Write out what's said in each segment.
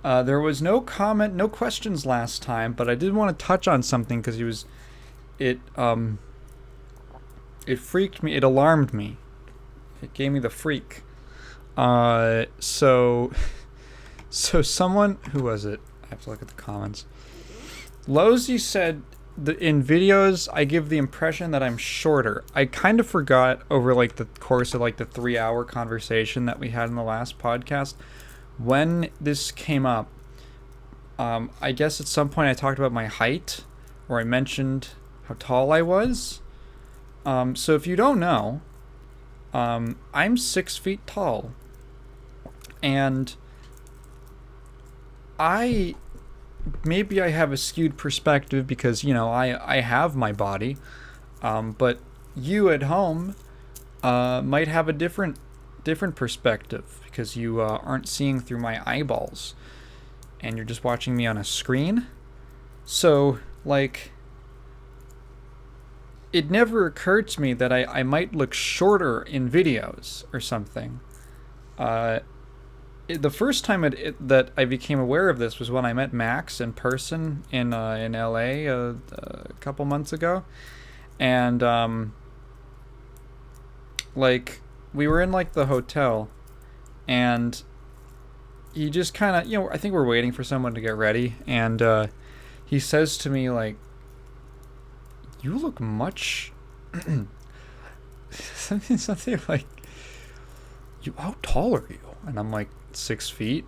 There was no comment, no questions last time, but I did want to touch on something because it it freaked me, it alarmed me, it gave me the freak. So so someone, who was it? I have to look at the comments. Losey said in videos I give the impression that I'm shorter. I kind of forgot over like the course of like the 3 hour conversation that we had in the last podcast when this came up. I guess at some point I talked about my height, or I mentioned how tall I was. So if you don't know, I'm 6 feet tall, and I maybe I have a skewed perspective because I have my body, but you at home might have a different perspective because you aren't seeing through my eyeballs, and you're just watching me on a screen. So like, it never occurred to me that I might look shorter in videos or something. The first time that I became aware of this was when I met Max in person in LA a couple months ago, and like we were in like the hotel, and he just kind of I think we're waiting for someone to get ready, and he says to me like, "You look much." something like, "You, how tall are you?" And I'm like, 6 feet.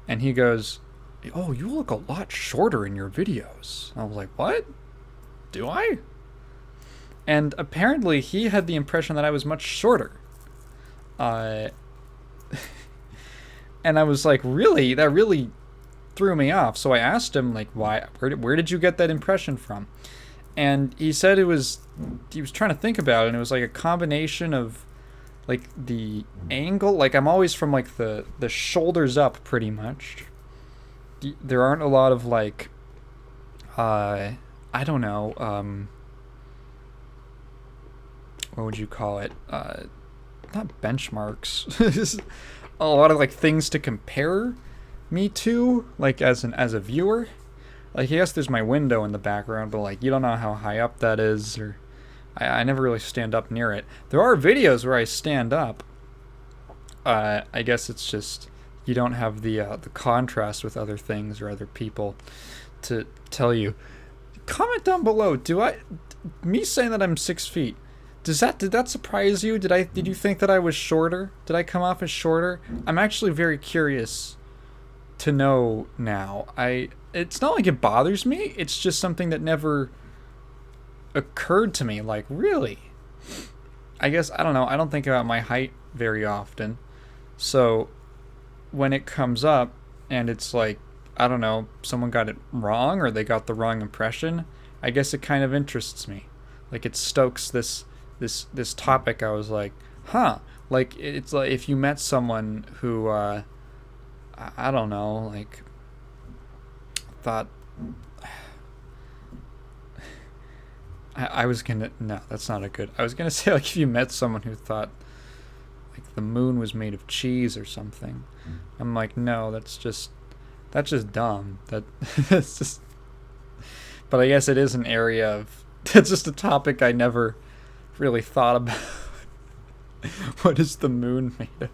And he goes, "Oh, you look a lot shorter in your videos." And I was like, "What? Do I?" And apparently he had the impression that I was much shorter. Uh, and I was like, really? That really threw me off. So I asked him, like, why? Where did you get that impression from? And he said he was trying to think about it, and it was like a combination of like the angle. Like, I'm always from like the shoulders up pretty much. There aren't a lot of like I don't know, what would you call it, not benchmarks. A lot of like things to compare me to, like as a viewer. Like, yes, there's my window in the background, but like, you don't know how high up that is, or I never really stand up near it. There are videos where I stand up. I guess it's just you don't have the contrast with other things or other people to tell you. Comment down below. Me saying that I'm 6 feet, did that surprise you? Did you think that I was shorter? Did I come off as shorter? I'm actually very curious to know now. It's not like it bothers me. It's just something that never occurred to me. Like, really? I guess, I don't know. I don't think about my height very often. So when it comes up and it's like, I don't know, someone got it wrong or they got the wrong impression, I guess it kind of interests me. Like, it stokes this topic. I was like, huh. Like, it's like if you met someone who I don't know, like, thought I was gonna, no, that's not a good, I was gonna say, like, if you met someone who thought like the moon was made of cheese or something. I'm like, no, that's just dumb. That's just, but I guess it is an area of, that's just a topic I never really thought about. What is the moon made of?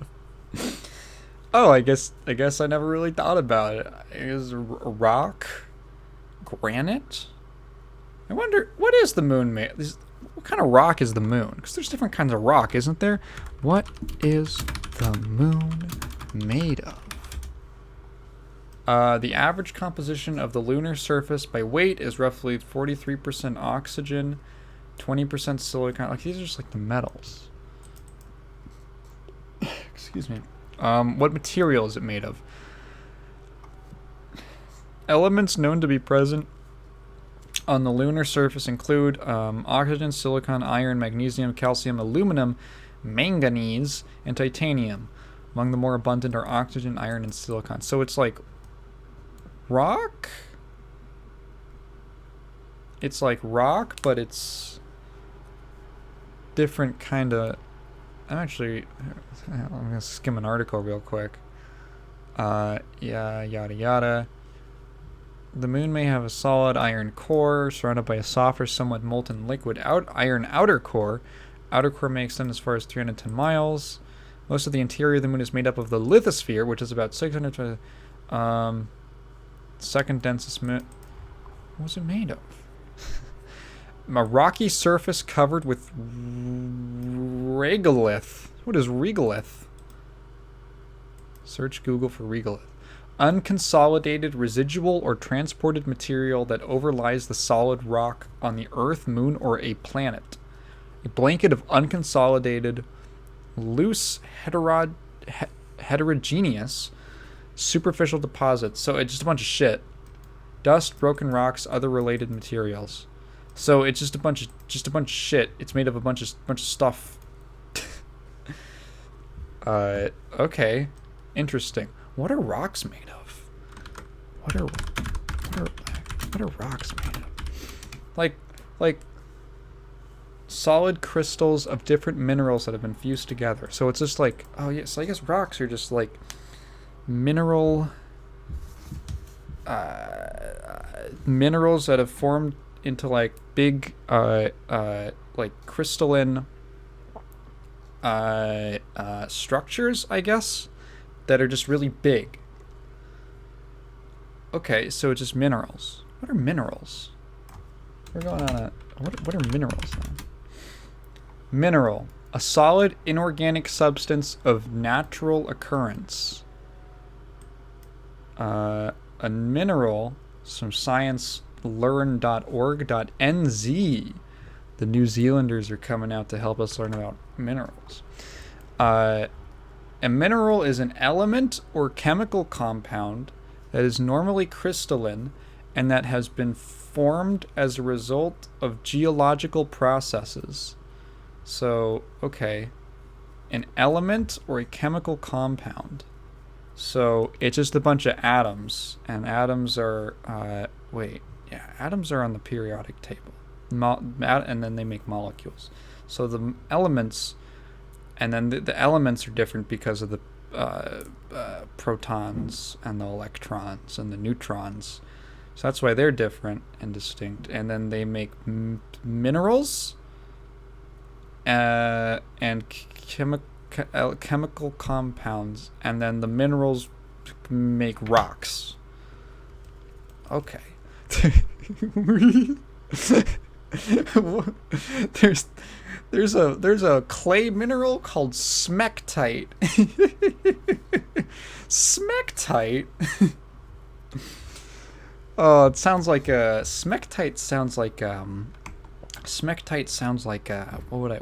Oh, I guess I never really thought about it. Is a rock, granite? I wonder, what is the moon made? What kind of rock is the moon? Because there's different kinds of rock, isn't there? What is the moon made of? The average composition of the lunar surface by weight is roughly 43% oxygen, 20% silicon. Like, these are just like the metals. Excuse me. What material is it made of? Elements known to be present on the lunar surface include oxygen, silicon, iron, magnesium, calcium, aluminum, manganese, and titanium. Among the more abundant are oxygen, iron, and silicon. So it's like rock? It's like rock, but it's different kind of... I'm going to skim an article real quick. Yeah, yada yada. The moon may have a solid iron core surrounded by a softer, somewhat molten liquid iron outer core. Outer core may extend as far as 310 miles. Most of the interior of the moon is made up of the lithosphere, which is about 600. Second densest moon. What was it made of? A rocky surface covered with regolith. What is regolith? Search Google for regolith. Unconsolidated residual or transported material that overlies the solid rock on the Earth, moon, or a planet. A blanket of unconsolidated, loose, heterogeneous, superficial deposits. So it's just a bunch of shit. Dust, broken rocks, other related materials. So it's just a bunch of shit. It's made of a bunch of stuff. Okay. Interesting. What are rocks made of? What are rocks made of? Like solid crystals of different minerals that have been fused together. So it's just like, oh yeah, so I guess rocks are just like minerals that have formed into like big like crystalline structures, I guess, that are just really big. Okay, so it's just minerals. What are minerals? We're going on a... What are minerals then? Mineral. A solid inorganic substance of natural occurrence. A mineral, some sciencelearn.org.nz. The New Zealanders are coming out to help us learn about minerals. A mineral is an element or chemical compound that is normally crystalline and that has been formed as a result of geological processes. So, okay. An element or a chemical compound. So, it's just a bunch of atoms. And atoms are... atoms are on the periodic table. And then they make molecules. So, the elements... And then the elements are different because of the protons and the electrons and the neutrons. So that's why they're different and distinct. And then they make minerals and chemical compounds. And then the minerals make rocks. Okay. There's a clay mineral called smectite. Smectite? Oh, it sounds like a... Smectite sounds like... Smectite sounds like... what would I...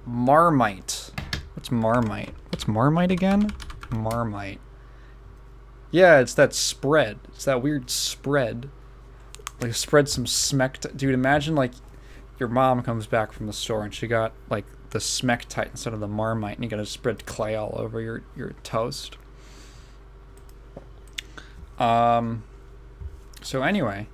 Marmite. What's Marmite? What's Marmite again? Marmite. Yeah, it's that spread. It's that weird spread. Like, spread some smectite. Dude, imagine, like, your mom comes back from the store and she got, like, the smectite instead of the Marmite, and you gotta spread clay all over your toast. So, anyway.